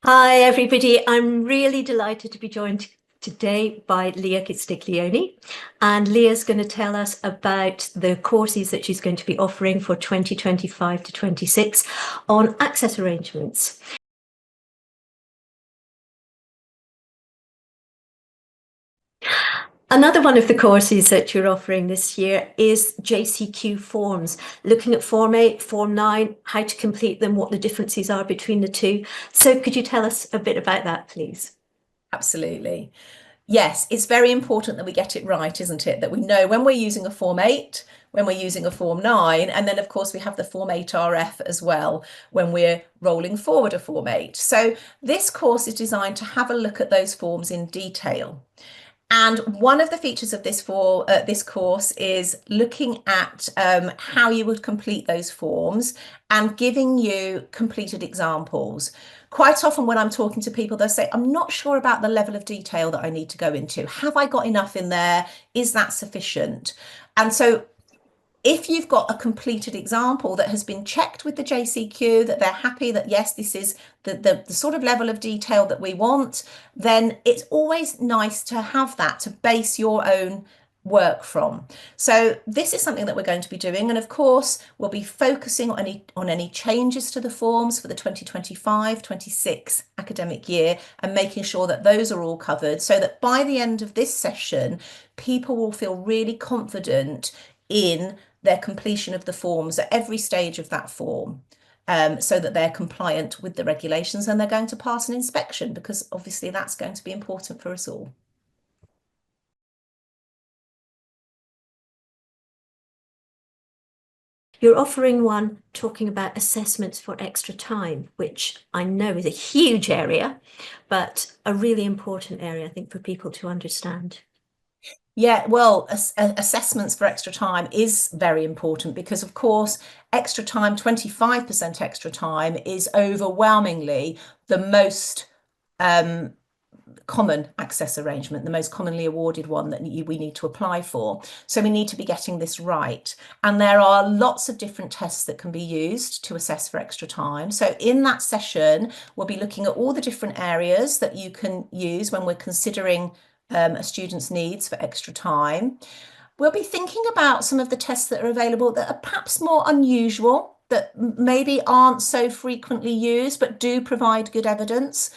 Hi, everybody. I'm really delighted to be joined today by Lia Castiglione. And Lia's going to tell us about the courses that she's going to be offering for 2025 to 26 on access arrangements. Another one of the courses that you're offering this year is JCQ forms, looking at Form 8, Form 9, how to complete them, what the differences are between the two. So could you tell us a bit about that, please? Absolutely. Yes, it's very important that we get it right, isn't it? That we know when we're using a Form 8, when we're using a Form 9, and then of course we have the Form 8RF as well when we're rolling forward a Form 8. So this course is designed to have a look at those forms in detail. And one of the features of this course is looking at how you would complete those forms and giving you completed examples. Quite often when I'm talking to people, they'll say, I'm not sure about the level of detail that I need to go into. Have I got enough in there? Is that sufficient? And so if you've got a completed example that has been checked with the JCQ, that they're happy that yes, this is the sort of level of detail that we want, then it's always nice to have that to base your own work from. So this is something that we're going to be doing. And of course, we'll be focusing on any changes to the forms for the 2025-26 academic year and making sure that those are all covered so that by the end of this session, people will feel really confident in their completion of the forms at every stage of that form. So that they're compliant with the regulations and they're going to pass an inspection because obviously that's going to be important for us all. You're offering one talking about assessments for extra time, which I know is a huge area, but a really important area, I think, for people to understand. Yeah, well, assessments for extra time is very important because, of course, extra time, 25% extra time is overwhelmingly the most common access arrangement, the most commonly awarded one that we need to apply for. So we need to be getting this right. And there are lots of different tests that can be used to assess for extra time. So in that session, we'll be looking at all the different areas that you can use when we're considering a student's needs for extra time. We'll be thinking about some of the tests that are available that are perhaps more unusual, that maybe aren't so frequently used, but do provide good evidence.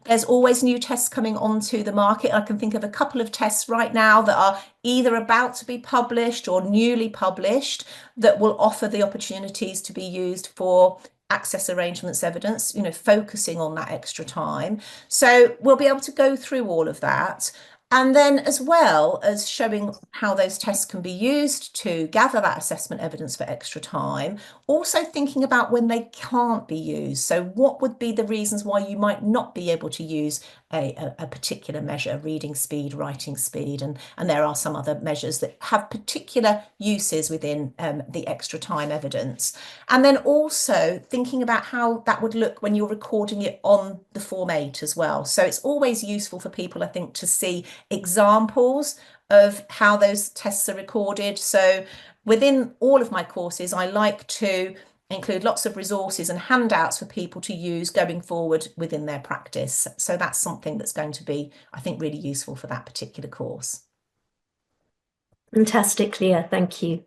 There's always new tests coming onto the market. I can think of a couple of tests right now that are either about to be published or newly published that will offer the opportunities to be used for access arrangements evidence, focusing on that extra time. So we'll be able to go through all of that. And then, as well as showing how those tests can be used to gather that assessment evidence for extra time, also thinking about when they can't be used. So what would be the reasons why you might not be able to use a particular measure, reading speed, writing speed, and there are some other measures that have particular uses within the extra time evidence. And then also thinking about how that would look when you're recording it on the Form 8 as well. So it's always useful for people, I think, to see examples of how those tests are recorded. So within all of my courses, I like to include lots of resources and handouts for people to use going forward within their practice. So that's something that's going to be, I think, really useful for that particular course. Fantastic, Leah. Thank you.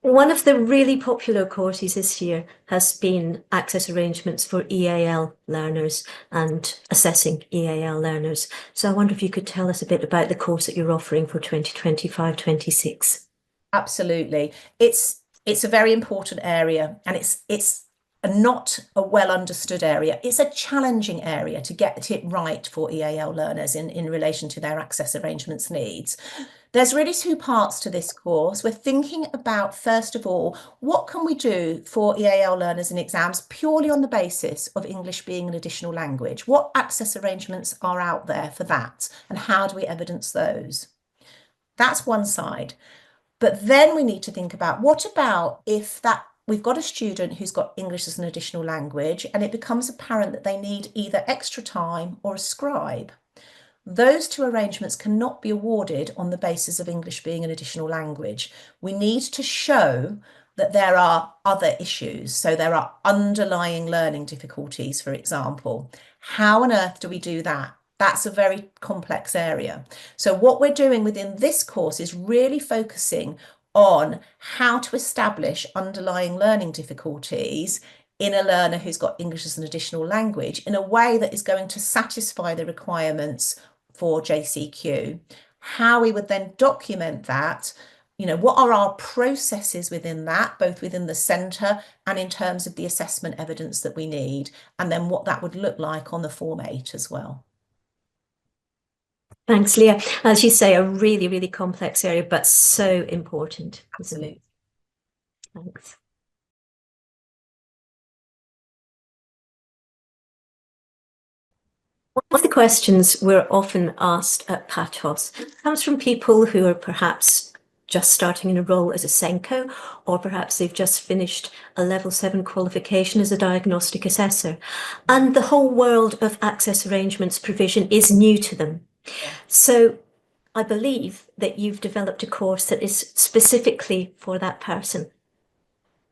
One of the really popular courses this year has been access arrangements for EAL learners and assessing EAL learners. So I wonder if you could tell us a bit about the course that you're offering for 2025-26. Absolutely. It's a very important area and it's not a well understood area. It's a challenging area to get it right for EAL learners in relation to their access arrangements needs. There's really two parts to this course. We're thinking about, first of all, what can we do for EAL learners in exams purely on the basis of English being an additional language? What access arrangements are out there for that? And how do we evidence those? That's one side. But then we need to think about what about if that we've got a student who's got English as an additional language and it becomes apparent that they need either extra time or a scribe. Those two arrangements cannot be awarded on the basis of English being an additional language. We need to show that there are other issues. So there are underlying learning difficulties, for example. How on earth do we do that? That's a very complex area. So what we're doing within this course is really focusing on how to establish underlying learning difficulties in a learner who's got English as an additional language in a way that is going to satisfy the requirements for JCQ. How we would then document that, what are our processes within that, both within the centre and in terms of the assessment evidence that we need, and then what that would look like on the Form 8 as well. Thanks, Leah. As you say, a really, really complex area, but so important. Absolutely. Thanks. One of the questions we're often asked at Patos comes from people who are perhaps just starting in a role as a Senko, or perhaps they've just finished a level 7 qualification as a diagnostic assessor. And the whole world of access arrangements provision is new to them. Yeah. So I believe that you've developed a course that is specifically for that person.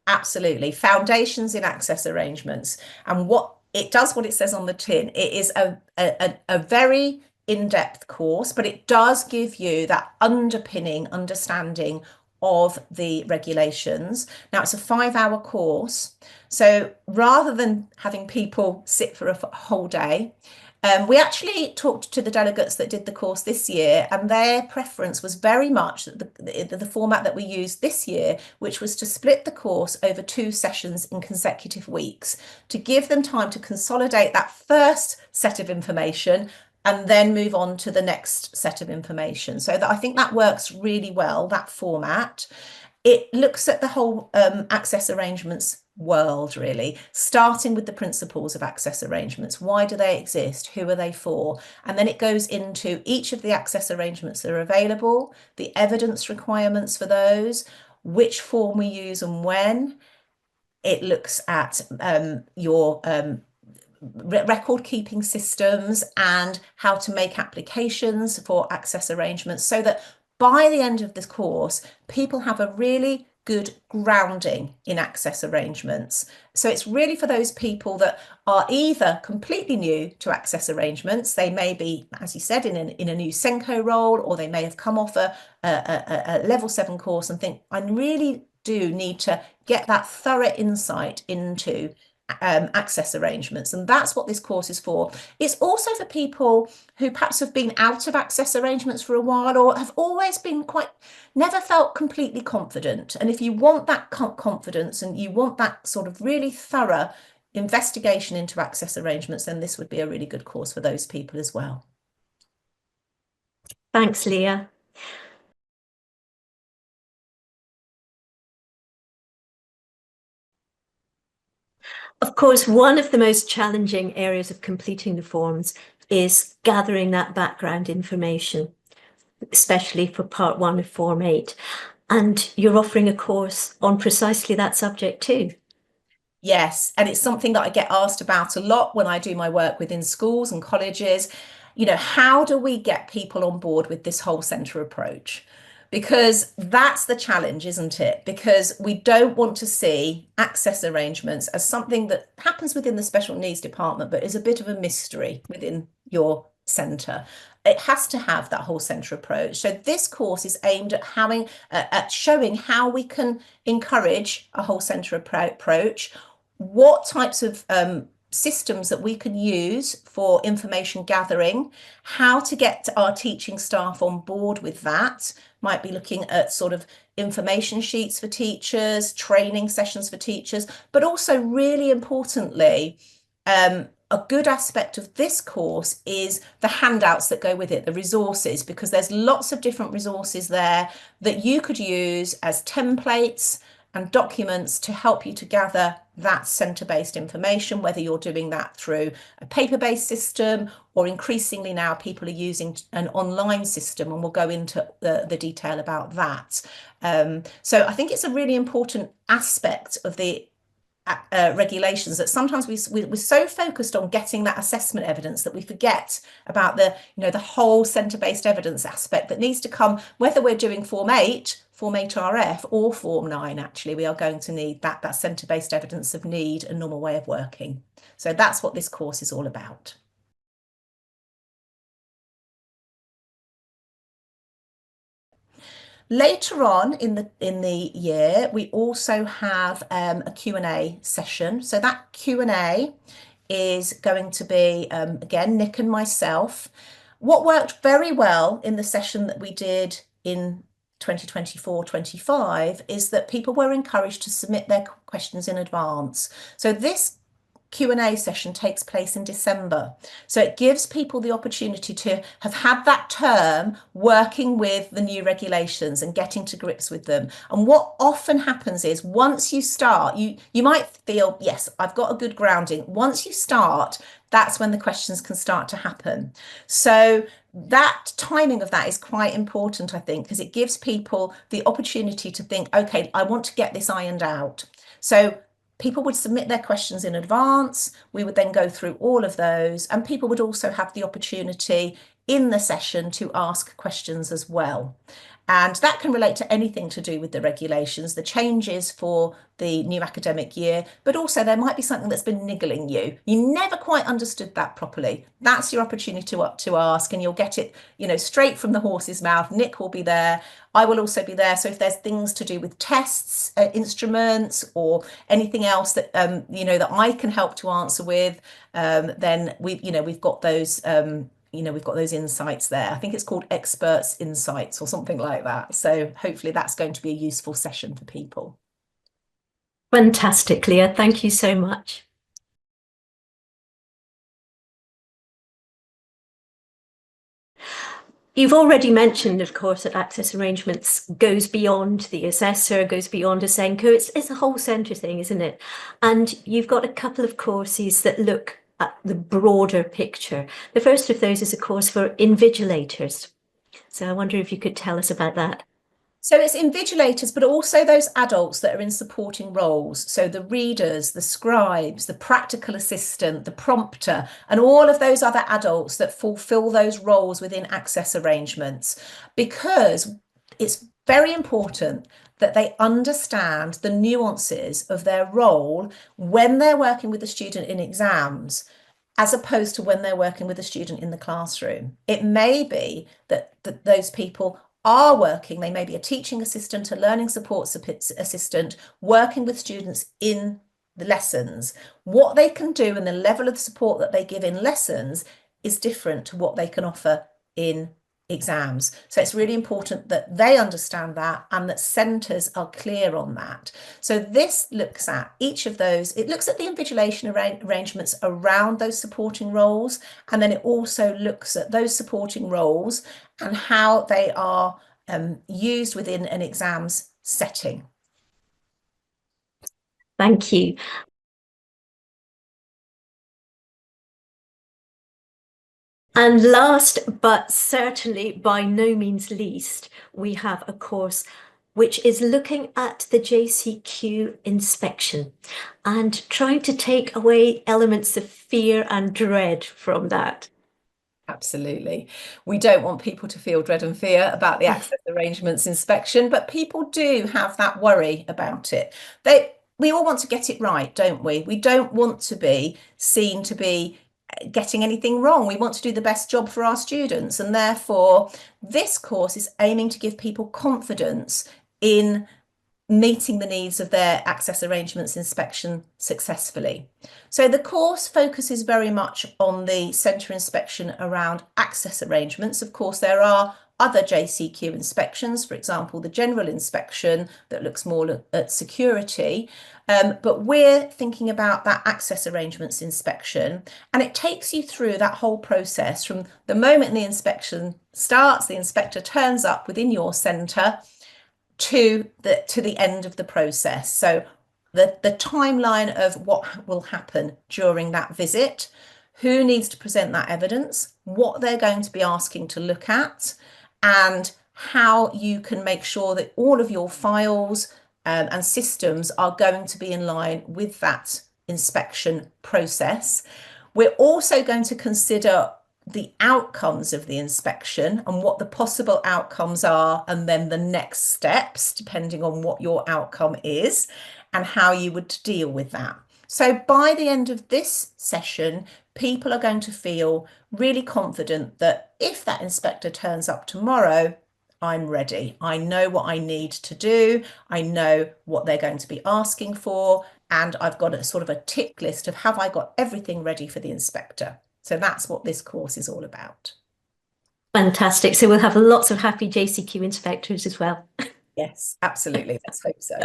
Absolutely. Foundations in access arrangements. And what it does, what it says on the tin, it is a very in-depth course, but it does give you that underpinning understanding of the regulations. Now, it's a 5-hour course. So rather than having people sit for a whole day, we actually talked to the delegates that did the course this year, and their preference was very much the format that we used this year, which was to split the course over 2 sessions in consecutive weeks to give them time to consolidate that first set of information and then move on to the next set of information. So that I think that works really well, that format. It looks at the whole access arrangements world, really, starting with the principles of access arrangements. Why do they exist? Who are they for? And then it goes into each of the access arrangements that are available, the evidence requirements for those, which form we use and when. It looks at your record keeping systems and how to make applications for access arrangements, so that by the end of this course, people have a really good grounding in access arrangements. So it's really for those people that are either completely new to access arrangements, they may be, as you said, in a new Senko role, or they may have come off a level 7 course and think, I really do need to get that thorough insight into access arrangements, and that's what this course is for. It's also for people who perhaps have been out of access arrangements for a while, or have always been never felt completely confident. And if you want that confidence and you want that sort of really thorough investigation into access arrangements, then this would be a really good course for those people as well. Thanks, Leah. Of course, one of the most challenging areas of completing the forms is gathering that background information, especially for part 1 of Form 8. And you're offering a course on precisely that subject too. Yes, and it's something that I get asked about a lot when I do my work within schools and colleges. How do we get people on board with this whole centre approach? Because that's the challenge, isn't it? Because we don't want to see access arrangements as something that happens within the special needs department, but is a bit of a mystery within your centre. It has to have that whole centre approach. So this course is aimed at showing how we can encourage a whole centre approach, what types of systems that we can use for information gathering, how to get our teaching staff on board with that. Might be looking at sort of information sheets for teachers, training sessions for teachers, but also really importantly, a good aspect of this course is the handouts that go with it, the resources, because there's lots of different resources there that you could use as templates and documents to help you to gather that centre-based information, whether you're doing that through a paper-based system, or increasingly now people are using an online system, and we'll go into the detail about that. So I think it's a really important aspect of the regulations that sometimes we're so focused on getting that assessment evidence that we forget about the whole centre-based evidence aspect that needs to come, whether we're doing Form 8, Form 8RF or Form 9, actually, we are going to need that centre-based evidence of need and normal way of working. So that's what this course is all about. Later on in the year, we also have a Q&A session. So that Q&A is going to be, again, Nick and myself. What worked very well in the session that we did in 2024-25 is that people were encouraged to submit their questions in advance. So this Q&A session takes place in December. So it gives people the opportunity to have had that term working with the new regulations and getting to grips with them. And what often happens is once you start, you might feel, yes, I've got a good grounding. Once you start, that's when the questions can start to happen. So that timing of that is quite important, I think, because it gives people the opportunity to think, okay, I want to get this ironed out. So people would submit their questions in advance. We would then go through all of those, and people would also have the opportunity in the session to ask questions as well. And that can relate to anything to do with the regulations, the changes for the new academic year, but also there might be something that's been niggling you. You never quite understood that properly. That's your opportunity to ask, and you'll get it, straight from the horse's mouth. Nick will be there. I will also be there. So if there's things to do with tests, instruments, or anything else that that I can help to answer with, then we've got those. We've got those insights there. I think it's called Experts Insights or something like that. So hopefully that's going to be a useful session for people. Fantastic, Lia. Thank you so much. You've already mentioned, of course, that access arrangements goes beyond the assessor, goes beyond a SENCO. It's a whole centre thing, isn't it? And you've got a couple of courses that look at the broader picture. The first of those is a course for invigilators. So I wonder if you could tell us about that. So it's invigilators, but also those adults that are in supporting roles. So the readers, the scribes, the practical assistant, the prompter, and all of those other adults that fulfill those roles within access arrangements, because it's very important that they understand the nuances of their role when they're working with the student in exams, as opposed to when they're working with a student in the classroom. It may be that those people are working, they may be a teaching assistant, a learning support assistant, working with students in the lessons. What they can do and the level of support that they give in lessons is different to what they can offer in exams. So it's really important that they understand that and that centres are clear on that. So this looks at each of those. It looks at the invigilation arrangements around those supporting roles, and then it also looks at those supporting roles and how they are used within an exams setting. Thank you. And last, but certainly by no means least, we have a course which is looking at the JCQ inspection and trying to take away elements of fear and dread from that. Absolutely. We don't want people to feel dread and fear about the access arrangements inspection, but people do have that worry about it. We all want to get it right, don't we? We don't want to be seen to be getting anything wrong. We want to do the best job for our students, and therefore this course is aiming to give people confidence in meeting the needs of their access arrangements inspection successfully. So the course focuses very much on the centre inspection around access arrangements. Of course, there are other JCQ inspections, for example, the general inspection that looks more at security, but we're thinking about that access arrangements inspection, and it takes you through that whole process from the moment the inspection starts, the inspector turns up within your centre, to the end of the process. So the timeline of what will happen during that visit, who needs to present that evidence, what they're going to be asking to look at, and how you can make sure that all of your files and systems are going to be in line with that inspection process. We're also going to consider the outcomes of the inspection and what the possible outcomes are, and then the next steps, depending on what your outcome is and how you would deal with that. So by the end of this session, people are going to feel really confident that if that inspector turns up tomorrow, I'm ready. I know what I need to do. I know what they're going to be asking for. And I've got a sort of a tick list of have I got everything ready for the inspector? So that's what this course is all about. Fantastic. So we'll have lots of happy JCQ inspectors as well. Yes, absolutely. Let's hope so.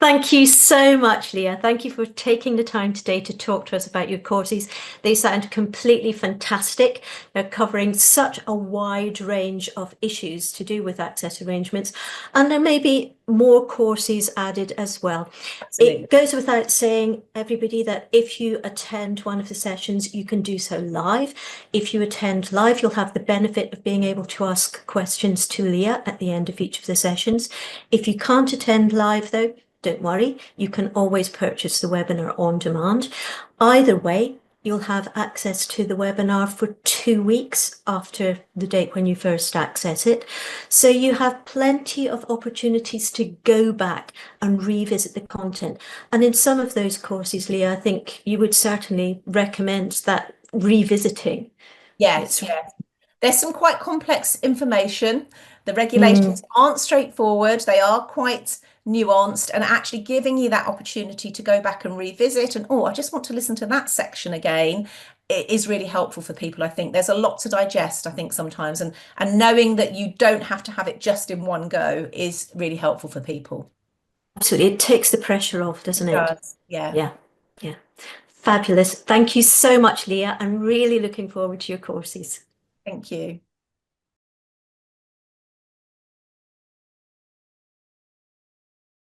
Thank you so much, Lia. Thank you for taking the time today to talk to us about your courses. They sound completely fantastic. They're covering such a wide range of issues to do with access arrangements, and there may be more courses added as well. Absolutely. It goes without saying, everybody, that if you attend one of the sessions, you can do so live. If you attend live, you'll have the benefit of being able to ask questions to Lia at the end of each of the sessions. If you can't attend live, though, don't worry, you can always purchase the webinar on demand. Either way, you'll have access to the webinar for 2 weeks after the date when you first access it. So you have plenty of opportunities to go back and revisit the content. And in some of those courses, Lia, I think you would certainly recommend that revisiting. Yes, yes. There's some quite complex information. The regulations aren't straightforward. They are quite nuanced, and actually giving you that opportunity to go back and revisit and, oh, I just want to listen to that section again, it is really helpful for people. I think there's a lot to digest, I think, sometimes, and knowing that you don't have to have it just in one go is really helpful for people. Absolutely. It takes the pressure off, doesn't it? Does. Yeah. Yeah. Yeah. Fabulous. Thank you so much, Lia. I'm really looking forward to your courses. Thank you.